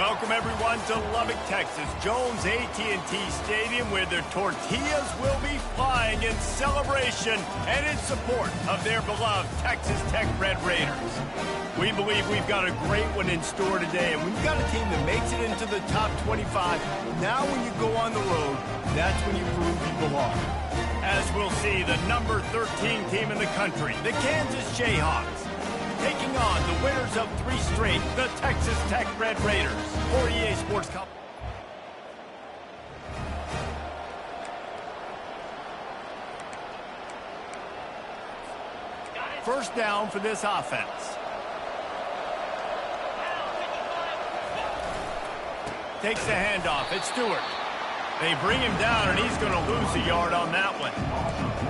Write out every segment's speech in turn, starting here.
Welcome, everyone, to Lubbock, Texas, Jones AT&T Stadium, where the tortillas will be flying in celebration and in support of their beloved Texas Tech Red Raiders. We believe we've got a great one in store today, and we've got a team that makes it into the top 25. Now when you go on the road, that's when you prove you belong. As we'll see, the number 13 team in the country, the Kansas Jayhawks, taking on the winners of 3 straight, the Texas Tech Red Raiders. For EA Sports Cup. First down for this offense. Takes the handoff. It's Stewart. They bring him down, and he's going to lose a yard on that one.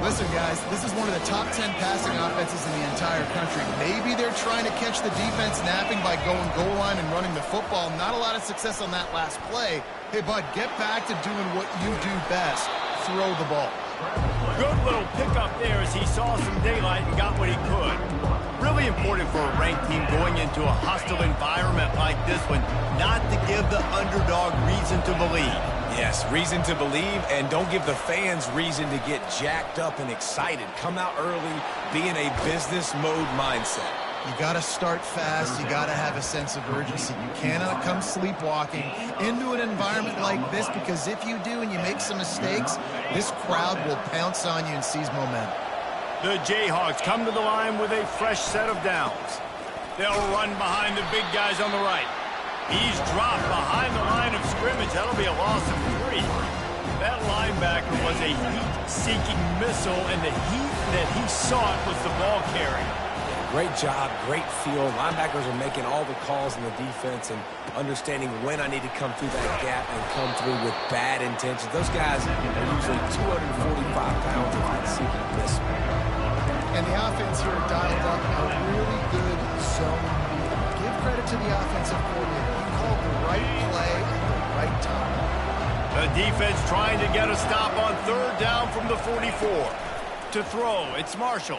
Listen, guys, this is one of the top 10 passing offenses in the entire country. Maybe they're trying to catch the defense napping by going goal line and running the football. Not a lot of success on that last play. Hey, bud, get back to doing what you do best. Throw the ball. Good little pickup there as he saw some daylight and got what he could. Really important for a ranked team going into a hostile environment like this one, not to give the underdog reason to believe. Yes, reason to believe, and don't give the fans reason to get jacked up and excited. Come out early, be in a business mode mindset. You got to start fast. You got to have a sense of urgency. You cannot come sleepwalking into an environment like this, because if you do and you make some mistakes, this crowd will pounce on you and seize momentum. The Jayhawks come to the line with a fresh set of downs. They'll run behind the big guys on the right. He's dropped behind the line of scrimmage. That'll be a loss of 3. That linebacker was a heat-seeking missile, and the heat that he sought was the ball carrier. Great job, great feel. Linebackers are making all the calls in the defense and understanding when I need to come through that gap and come through with bad intentions. Those guys are usually 245 pounds if I'd see them miss. And the offense here dialed up a really good zone. Give credit to the offensive coordinator. He called the right play at the right time. The defense trying to get a stop on 3rd down from the 44. To throw, it's Marshall.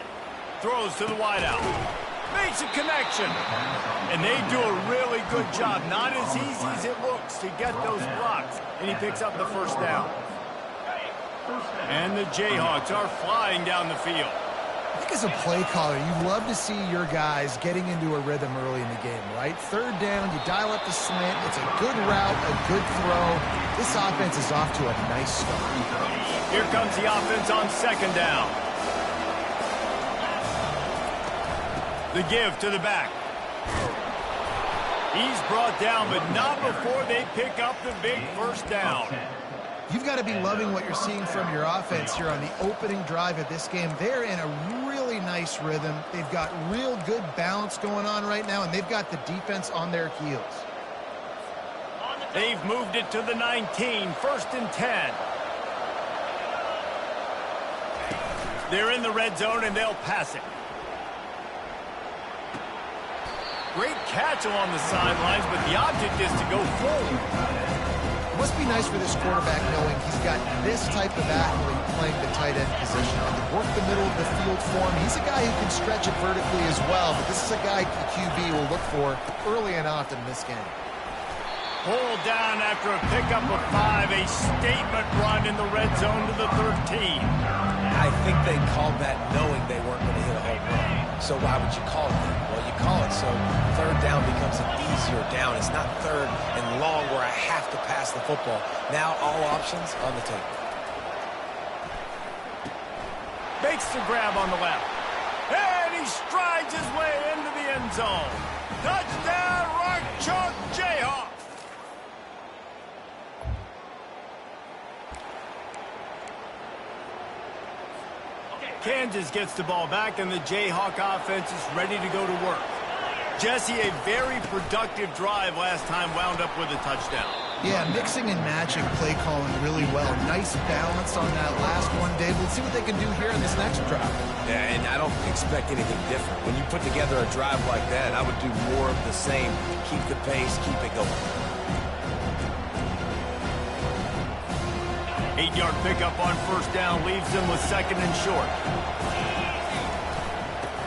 Throws to the wideout. Makes a connection. And they do a really good job. Not as easy as it looks to get those blocks. And he picks up the 1st down. And the Jayhawks are flying down the field. I think as a play caller, you love to see your guys getting into a rhythm early in the game, right? 3rd down, you dial up the slant. It's a good route, a good throw. This offense is off to a nice start. Here comes the offense on 2nd down. The give to the back. He's brought down, but not before they pick up the big 1st down. You've got to be loving what you're seeing from your offense here on the opening drive of this game. They're in a really nice rhythm. They've got real good balance going on right now, and they've got the defense on their heels. They've moved it to the 19, 1st and 10. They're in the red zone, and they'll pass it. Great catch along the sidelines, but the object is to go forward. It must be nice for this quarterback knowing he's got this type of athlete playing the tight end position. And to work the middle of the field for him. He's a guy who can stretch it vertically as well, but this is a guy the QB will look for early and often in this game. Pulled down after a pickup of 5, a statement run in the red zone to the 13. I think they called that knowing they weren't going to hit a home run. So why would you call it that? Well, you call it so 3rd down becomes an easier down. It's not 3rd and long where I have to pass the football. Now all options on the table. Makes the grab on the left. And he strides his way into the end zone. Touchdown, Rock Chalk Jayhawks. Kansas gets the ball back, and the Jayhawk offense is ready to go to work. Jesse, a very productive drive last time, wound up with a touchdown. Yeah, mixing and matching play calling really well. Nice balance on that last one, Dave. Let's see what they can do here in this next drive. Yeah, and I don't expect anything different. When you put together a drive like that, I would do more of the same. Keep the pace, keep it going. 8-yard pickup on 1st down leaves them with 2nd and short.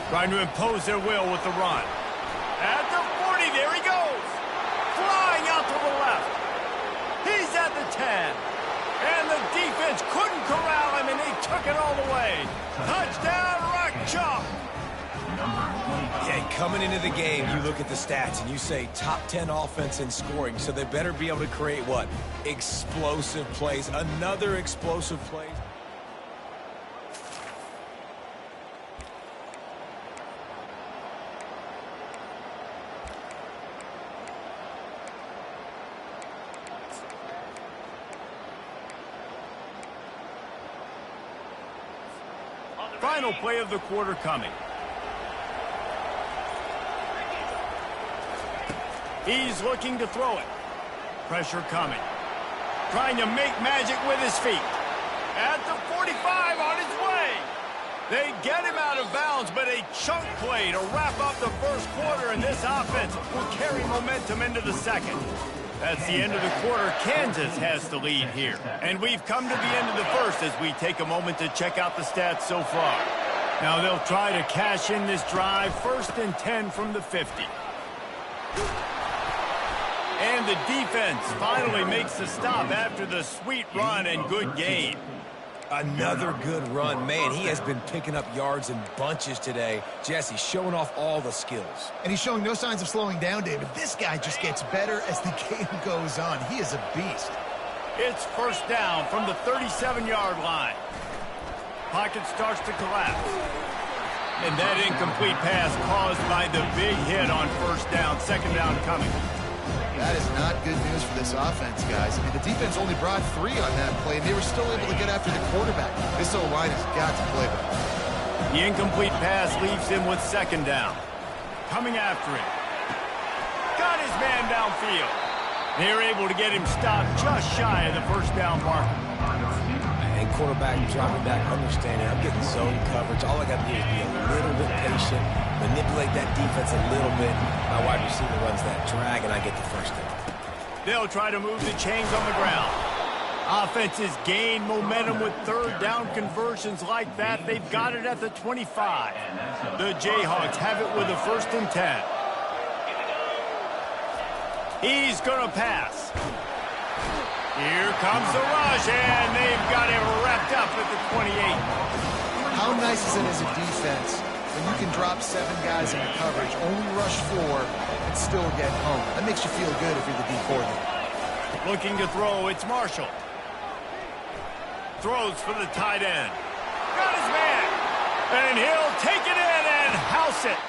Trying to impose their will with the run. At the 40, there he goes. Flying out the 10. And the defense couldn't corral him, and they took it all the way. Touchdown, Rock Chalk. Yeah, coming into the game, you look at the stats and you say top 10 offense in scoring, so they better be able to create what? Explosive plays, another explosive play. Final play of the quarter coming. He's looking to throw it. Pressure coming. Trying to make magic with his feet. At the 45, on his way. They get him out of bounds, but a chunk play to wrap up the first quarter, and this offense will carry momentum into the second. That's the end of the quarter. Kansas has the lead here. And we've come to the end of the first as we take a moment to check out the stats so far. Now they'll try to cash in this drive. 1st and 10 from the 50. And the defense finally makes the stop after the sweet run and good gain. Another good run. Man, he has been picking up yards in bunches today. Jesse showing off all the skills. And he's showing no signs of slowing down, David. This guy just gets better as the game goes on. He is a beast. It's 1st down from the 37-yard line. Pocket starts to collapse. And that incomplete pass caused by the big hit on 1st down. 2nd down coming. That is not good news for this offense, guys. I mean, the defense only brought 3 on that play, and they were still able to get after the quarterback. This O-line has got to play better. The incomplete pass leaves him with 2nd down. Coming after him. Got his man downfield. They're able to get him stopped just shy of the 1st down marker. And quarterback dropping back, understanding I'm getting zone coverage. All I got to do is be a little bit patient, manipulate that defense a little bit. My wide receiver runs that drag, and I get the 1st down. They'll try to move the chains on the ground. Offenses gain momentum with 3rd down conversions like that. They've got it at the 25. The Jayhawks have it with a 1st and 10. He's going to pass. Here comes the rush, and they've got him wrapped up at the 28. How nice is it as a defense when you can drop 7 guys into coverage, only rush 4, and still get home? That makes you feel good if you're the D coordinator. Looking to throw, it's Marshall. Throws for the tight end. Got his man, and he'll take it in and house it.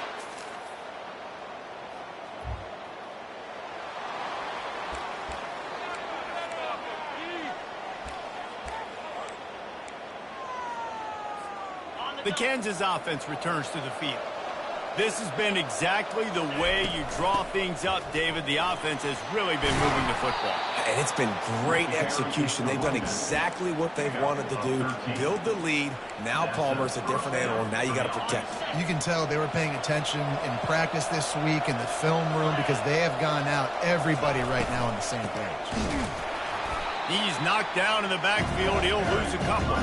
The Kansas offense returns to the field. This has been exactly the way you draw things up, David. The offense has really been moving the football. And it's been great execution. They've done exactly what they've wanted to do. Build the lead. Now Palmer's a different animal. Now you got to protect him. You can tell they were paying attention in practice this week in the film room because they have gone out everybody right now on the same page. He's knocked down in the backfield. He'll lose a couple.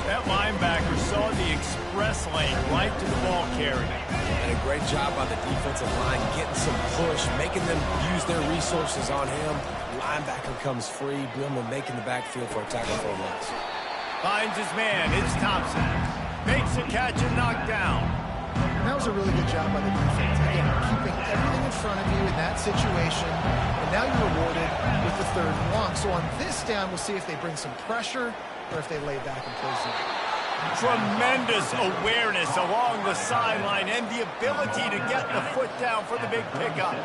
That linebacker saw the express lane right to the ball carrier. And a great job by the defensive line, getting some push, making them use their resources on him. Linebacker comes free, boom, and making the backfield for a tackle for a loss. Finds his man. It's Thompson. Makes a catch and knocked down. And that was a really good job by the defense. Again, keeping everything in front of you in that situation. And now you're rewarded with the 3rd and long. So on this down, we'll see if they bring some pressure or if they lay back and play zone. Tremendous awareness along the sideline and the ability to get the foot down for the big pickup.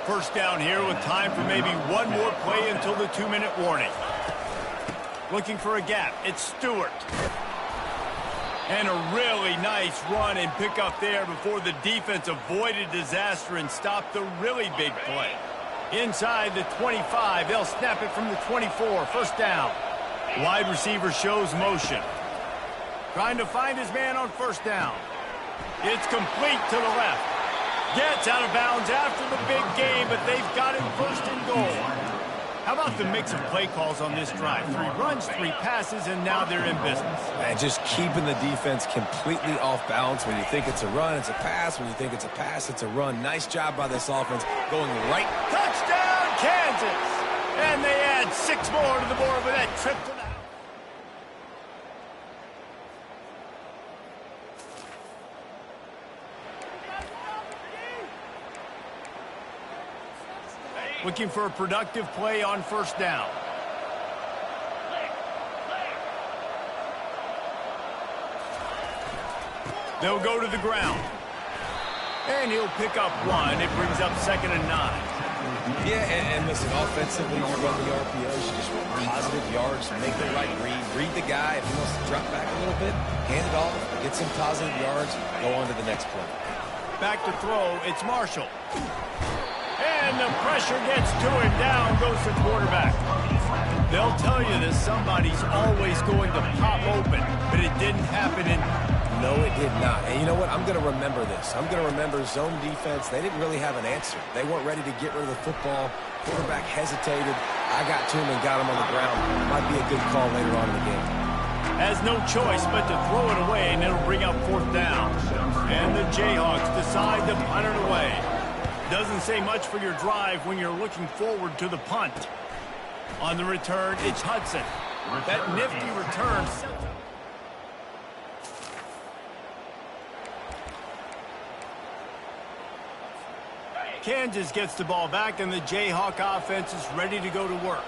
1st down here with time for maybe one more play until the 2-minute warning. Looking for a gap. It's Stewart. And a really nice run and pickup there before the defense avoided disaster and stopped the really big play. Inside the 25, they'll snap it from the 24. 1st down. Wide receiver shows motion. Trying to find his man on 1st down. It's complete to the left. Gets out of bounds after the big game, but they've got him 1st and goal. How about the mix of play calls on this drive? 3 runs, 3 passes, and now they're in business. And just keeping the defense completely off balance. When you think it's a run, it's a pass. When you think it's a pass, it's a run. Nice job by this offense going right. Touchdown, Kansas! And they add add 6 more to the board with that trip to the... Looking for a productive play on first down. They'll go to the ground. And he'll pick up 1. It brings up 2nd and 9. Yeah, and listen, offensively, you run the RPOs, you just want positive yards, make the right read the guy. If he wants to drop back a little bit, hand it off, get some positive yards, go on to the next play. Back to throw, it's Marshall. And the pressure gets to him. Down goes the quarterback. They'll tell you that somebody's always going to pop open, but it didn't happen in... No, it did not. And you know what? I'm going to remember this. I'm going to remember zone defense. They didn't really have an answer. They weren't ready to get rid of the football. Quarterback hesitated. I got to him and got him on the ground. Might be a good call later on in the game. Has no choice but to throw it away, and it'll bring up 4th down. And the Jayhawks decide to punt it away. Doesn't say much for your drive when you're looking forward to the punt. On the return, it's Hudson. That nifty return. Kansas gets the ball back, and the Jayhawk offense is ready to go to work.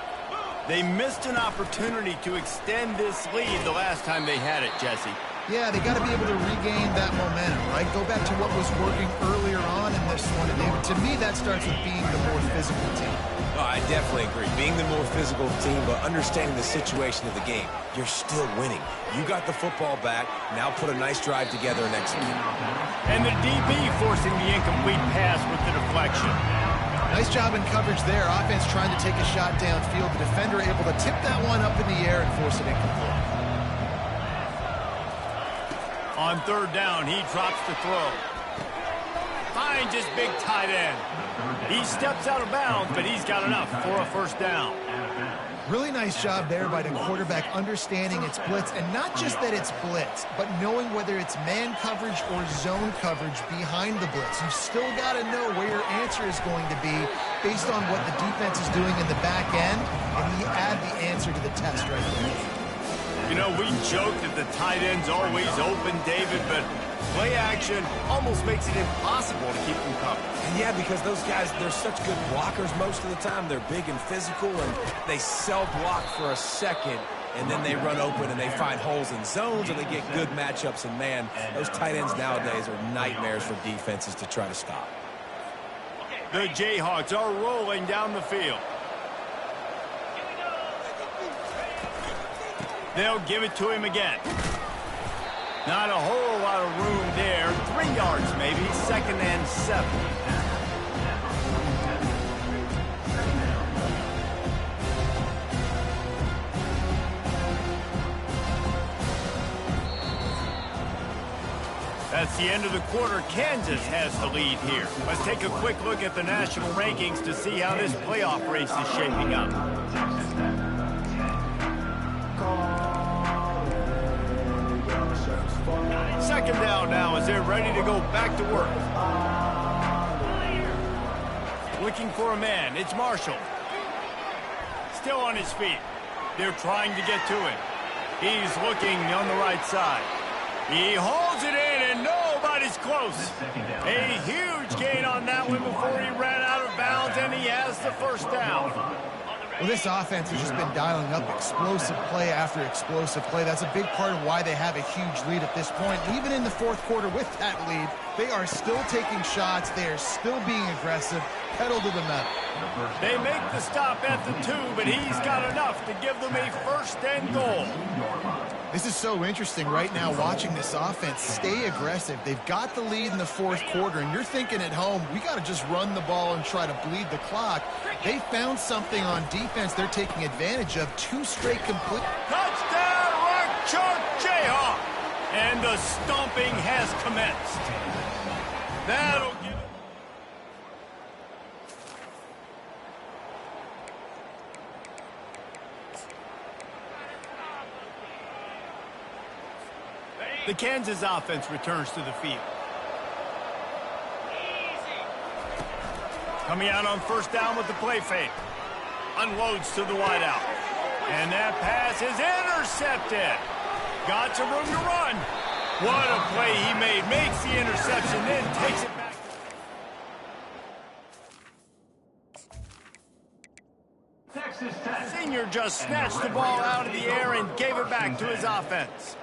They missed an opportunity to extend this lead the last time they had it, Jesse. Yeah, they got to be able to regain that momentum, right? Go back to what was working earlier on in this one. And to me, that starts with being the more physical team. Oh, I definitely agree. Being the more physical team, but understanding the situation of the game. You're still winning. You got the football back. Now put a nice drive together and execute. And the DB forcing the incomplete pass with the deflection. Nice job in coverage there. Offense trying to take a shot downfield. The defender able to tip that one up in the air and force it incomplete. On 3rd down, he drops the throw. Finds his big tight end. He steps out of bounds, but he's got enough for a 1st down. Really nice job there by the quarterback understanding it's blitz, and not just that it's blitz, but knowing whether it's man coverage or zone coverage behind the blitz. You've still got to know where your answer is going to be based on what the defense is doing in the back end, and you add the answer to the test right there. You know, we joke that the tight end's always open, David, but play action almost makes it impossible to keep them covered. And yeah, because those guys, they're such good blockers most of the time. They're big and physical, and they self-block for a second, and then they run open and they find holes in zones, or they get good matchups. And, man, those tight ends nowadays are nightmares for defenses to try to stop. The Jayhawks are rolling down the field. They'll give it to him again. Not a whole lot of room there. 3 yards maybe. 2nd and 7. That's the end of the quarter. Kansas has the lead here. Let's take a quick look at the national rankings to see how this playoff race is shaping up. Second down now as they're ready to go back to work. Looking for a man. It's Marshall. Still on his feet. They're trying to get to him. He's looking on the right side. He holds it in, and nobody's close. A huge gain on that one before he ran out of bounds, and he has the 1st down. Well, this offense has just been dialing up explosive play after explosive play. That's a big part of why they have a huge lead at this point. Even in the 4th quarter with that lead, they are still taking shots. They are still being aggressive, pedal to the metal. They make the stop at the 2, but he's got enough to give them a 1st and goal. This is so interesting right now watching this offense stay aggressive. They've got the lead in the 4th quarter, and you're thinking at home, we got to just run the ball and try to bleed the clock. They found something on defense they're taking advantage of. 2 straight complete. Touchdown, Rock Chalk Jayhawk! And the stomping has commenced. That'll give it. The Kansas offense returns to the field. Coming out on 1st down with the play fake. unloads to the wideout. And that pass is intercepted. Got some room to run. What a play he made. Makes the interception, then takes it back. Texas Tech. Senior just snatched the ball out of the air and gave it back to his offense.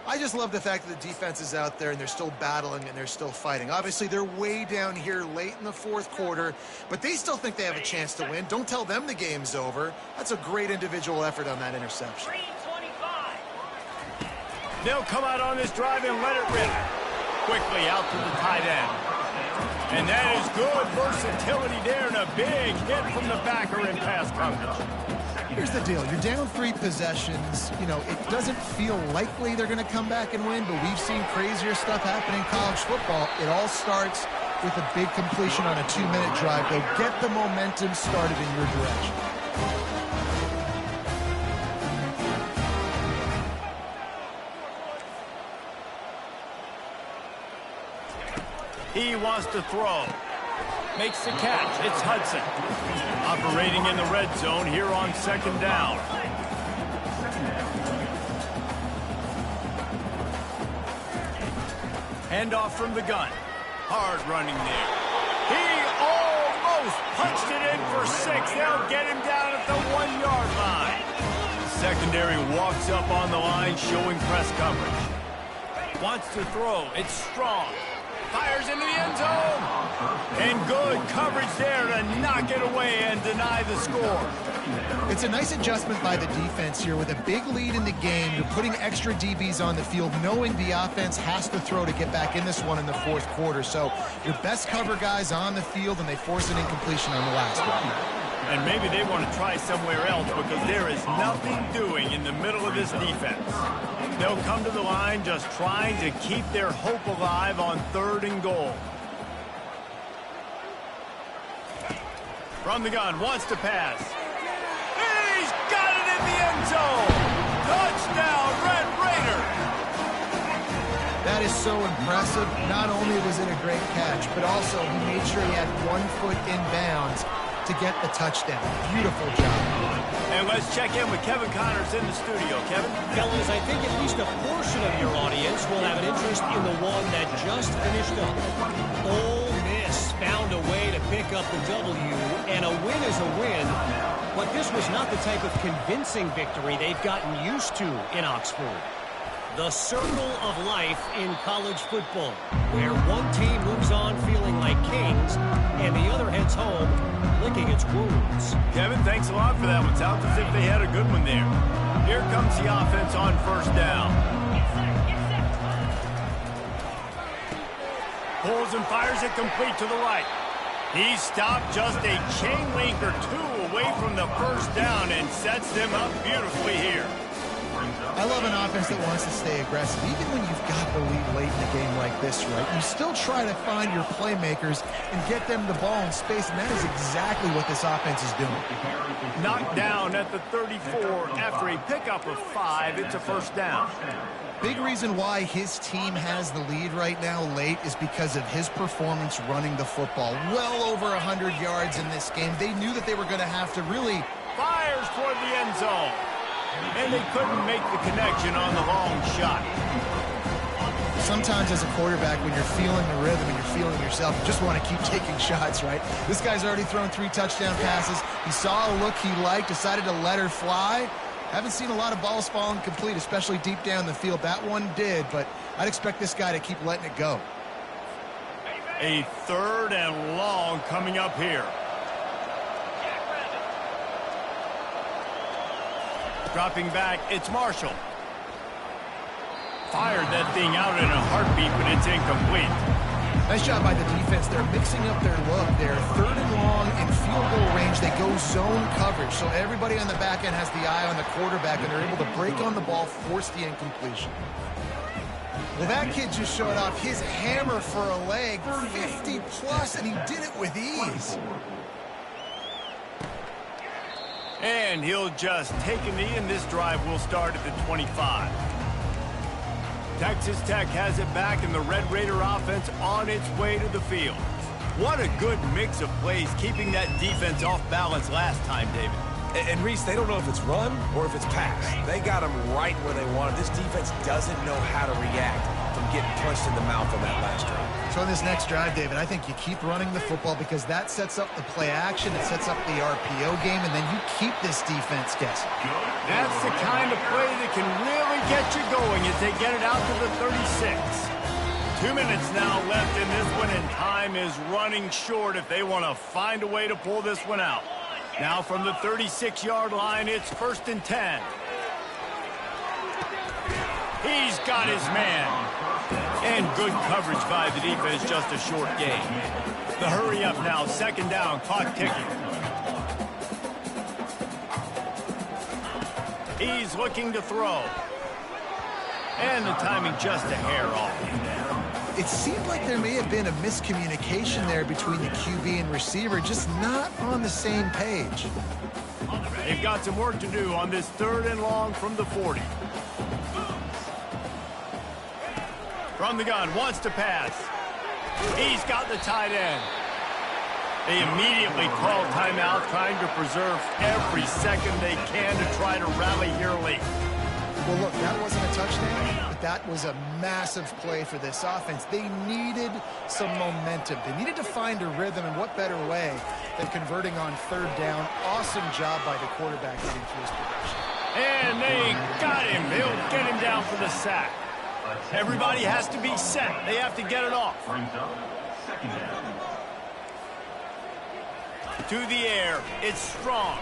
I just love the fact that the defense is out there and they're still battling and they're still fighting. Obviously, they're way down here late in the fourth quarter, but they still think they have a chance to win. Don't tell them the game's over. That's a great individual effort on that interception. They'll come out on this drive and let it rip. Quickly out to the tight end. And that is good versatility there and a big hit from the backer in pass coverage. Here's the deal. You're down 3 possessions. You know, it doesn't feel likely they're going to come back and win, but we've seen crazier stuff happen in college football. It all starts with a big completion on a 2-minute drive. They'll get the momentum started in your direction. He wants to throw. Makes the catch. It's Hudson. Operating in the red zone here on second down. Handoff from the gun. Hard running there. He almost punched it in for 6. They'll get him down at the 1-yard line. Secondary walks up on the line, showing press coverage. Wants to throw. It's Strong. Fires into the end zone. And good coverage there to knock it away and deny the score. It's a nice adjustment by the defense here. With a big lead in the game, you're putting extra DBs on the field, knowing the offense has to throw to get back in this one in the fourth quarter. So your best cover guys on the field, and they force an incompletion on the last one. And maybe they want to try somewhere else because there is nothing doing in the middle of this defense. They'll come to the line just trying to keep their hope alive on 3rd and goal. From the gun, wants to pass. He's got it in the end zone! Touchdown, Red Raider! That is so impressive. Not only was it a great catch, but also he made sure he had 1 foot in bounds to get the touchdown. Beautiful job. And let's check in with Kevin Connors in the studio. Kevin? Fellas, I think at least a portion of your audience will have an interest in the one that just finished up. Ole Miss found a way to pick up the W, and a win is a win. But this was not the type of convincing victory they've gotten used to in Oxford. The circle of life in college football, where one team moves on feeling like kings, and the other heads home licking its wounds. Kevin, thanks a lot for that one. Sounds as if they had a good one there. Here comes the offense on 1st down. Pulls and fires it complete to the right. He stopped just a chain link or 2 away from the 1st down and sets them up beautifully here. I love an offense that wants to stay aggressive. Even when you've got the lead late in a game like this, right, you still try to find your playmakers and get them the ball in space, and that is exactly what this offense is doing. Knocked down at the 34 after a pickup of 5. It's a 1st down. Big reason why his team has the lead right now late is because of his performance running the football. Well over 100 yards in this game. They knew that they were going to have to really... Fires toward the end zone. And they couldn't make the connection on the long shot. Sometimes as a quarterback, when you're feeling the rhythm and you're feeling yourself, you just want to keep taking shots, right? This guy's already thrown 3 touchdown passes. He saw a look he liked, decided to let her fly. Haven't seen a lot of balls falling complete, especially deep down the field. That one did, but I'd expect this guy to keep letting it go. A 3rd and long coming up here. Dropping back, it's Marshall. Fired that thing out in a heartbeat, but it's incomplete. Nice job by the defense. They're mixing up their look. They're 3rd and long in field goal range. They go zone coverage, so everybody on the back end has the eye on the quarterback, and they're able to break on the ball, force the incompletion. Well, that kid just showed off his hammer for a leg, 50-plus, and he did it with ease. And he'll just take a knee, and this drive will start at the 25. Texas Tech has it back, and the Red Raider offense on its way to the field. What a good mix of plays, keeping that defense off balance last time, David. And Reese, they don't know if it's run or if it's pass. They got them right where they want them. This defense doesn't know how to react from getting punched in the mouth on that last drive. So in this next drive, David, I think you keep running the football because that sets up the play action, it sets up the RPO game, and then you keep this defense guessing. That's the kind of play that can really get you going as they get it out to the 36. 2 minutes now left in this one, and time is running short if they want to find a way to pull this one out. Now from the 36-yard line, it's 1st and 10. He's got his man. And good coverage by the defense, just a short gain. The hurry up now, 2nd down, clock ticking. He's looking to throw. And the timing just a hair off. It seemed like there may have been a miscommunication there between the QB and receiver, just not on the same page. They've got some work to do on this 3rd and long from the 40. From the gun, wants to pass. He's got the tight end. They immediately call timeout, trying to preserve every second they can to try to rally here late. Well, look, that wasn't a touchdown, but that was a massive play for this offense. They needed some momentum. They needed to find a rhythm, and what better way than converting on 3rd down. Awesome job by the quarterback getting through his progression. And they got him. They'll get him down for the sack. Everybody has to be set. They have to get it off. To the air. It's Strong.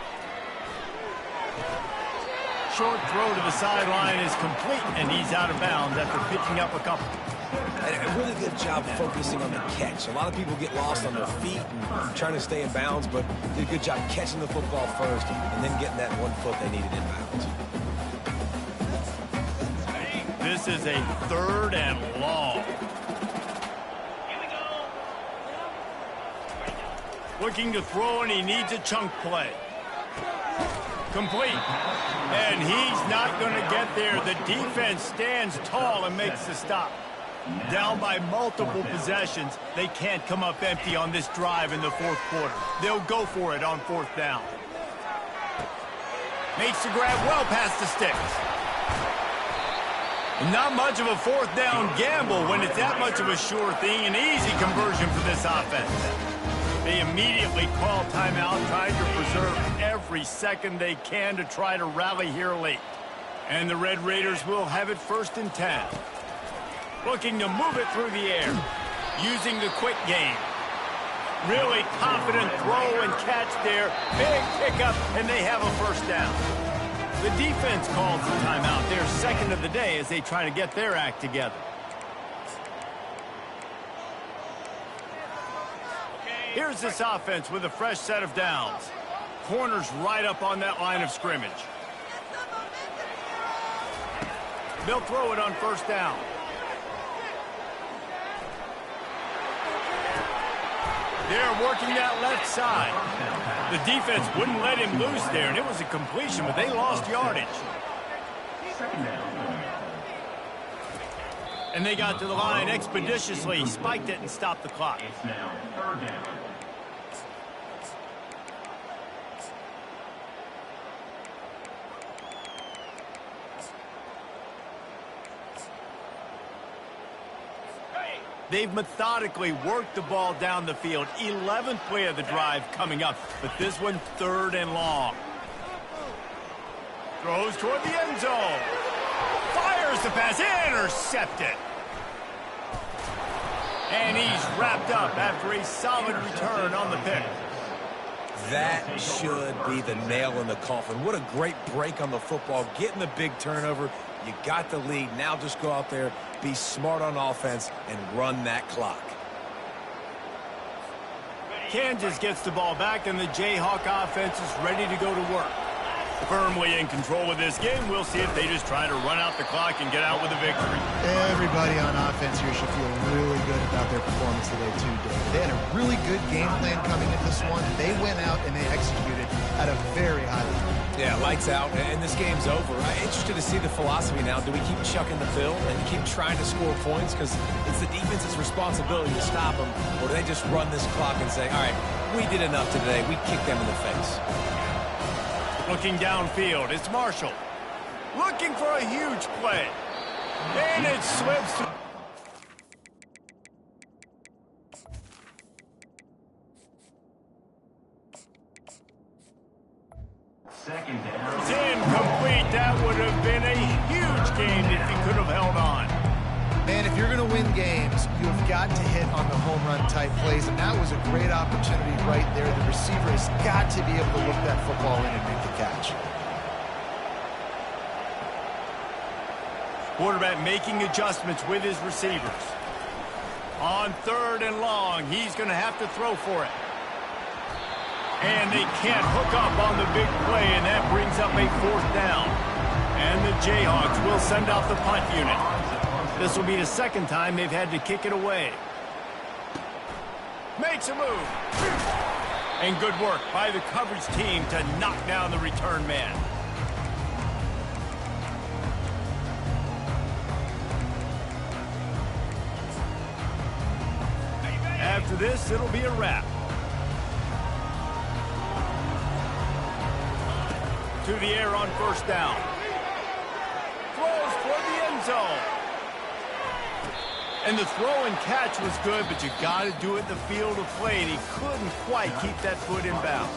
Short throw to the sideline is complete, and he's out of bounds after picking up a couple. And a really good job focusing on the catch. A lot of people get lost on their feet and trying to stay in bounds, but did a good job catching the football first and then getting that 1 foot they needed in bounds. This is a 3rd and long. Looking to throw, and he needs a chunk play. Complete. And he's not going to get there. The defense stands tall and makes the stop. Down by multiple possessions. They can't come up empty on this drive in the 4th quarter. They'll go for it on 4th down. Makes the grab well past the sticks. Not much of a 4th down gamble when it's that much of a sure thing. An easy conversion for this offense. They immediately call timeout, trying to preserve every second they can to try to rally here late. And the Red Raiders will have it 1st and 10. Looking to move it through the air, using the quick game. Really confident throw and catch there. Big pickup, and they have a 1st down. The defense calls the timeout. Their 2nd of the day as they try to get their act together. Here's this offense with a fresh set of downs. Corners right up on that line of scrimmage. They'll throw it on 1st down. They're working that left side. The defense wouldn't let him loose there, and it was a completion, but they lost yardage. And they got to the line expeditiously, spiked it, and stopped the clock. It's now 3rd down. They've methodically worked the ball down the field. 11th play of the drive coming up, but this one 3rd and long. Throws toward the end zone. Fires the pass, intercepted. And he's wrapped up after a solid return on the pick. That should be the nail in the coffin. What a great break on the football, getting the big turnover. You got the lead. Now just go out there, be smart on offense, and run that clock. Kansas gets the ball back, and the Jayhawk offense is ready to go to work. Firmly in control of this game. We'll see if they just try to run out the clock and get out with a victory. Everybody on offense here should feel really good about their performance today, too, Dave. They had a really good game plan coming into this one. They went out and they executed at a very high level. Yeah, lights out, and this game's over. I'm interested to see the philosophy now. Do we keep chucking the field and keep trying to score points because it's the defense's responsibility to stop them, or do they just run this clock and say, all right, we did enough today, we kicked them in the face? Looking downfield, it's Marshall. Looking for a huge play. And it slips through. Second down. It's incomplete. That would have been a huge game if he could have held on. Man, if you're going to win games, you've got to hit on the home run type plays, and that was a great opportunity right there. The receiver has got to be able to look that football in and make the catch. Quarterback making adjustments with his receivers. On 3rd and long, he's going to have to throw for it. And they can't hook up on the big play, and that brings up a 4th down. And the Jayhawks will send out the punt unit. This will be the 2nd time they've had to kick it away. Makes a move. And good work by the coverage team to knock down the return man. After this, it'll be a wrap. To the air on 1st down. Throws for the end zone. And the throw and catch was good, but you got to do it in the field of play, and he couldn't quite keep that foot in bounds.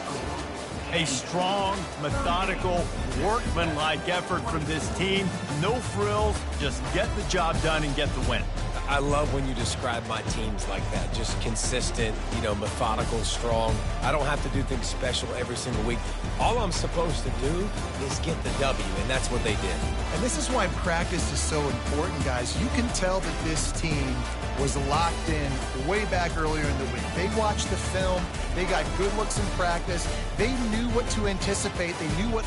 A strong, methodical, workmanlike effort from this team. No frills, just get the job done and get the win. I love when you describe my teams like that. Just consistent, methodical, strong. I don't have to do things special every single week. All I'm supposed to do is get the W, and that's what they did. And this is why practice is so important, guys. You can tell that this team was locked in way back earlier in the week. They watched the film. They got good looks in practice. They knew what to anticipate. They knew what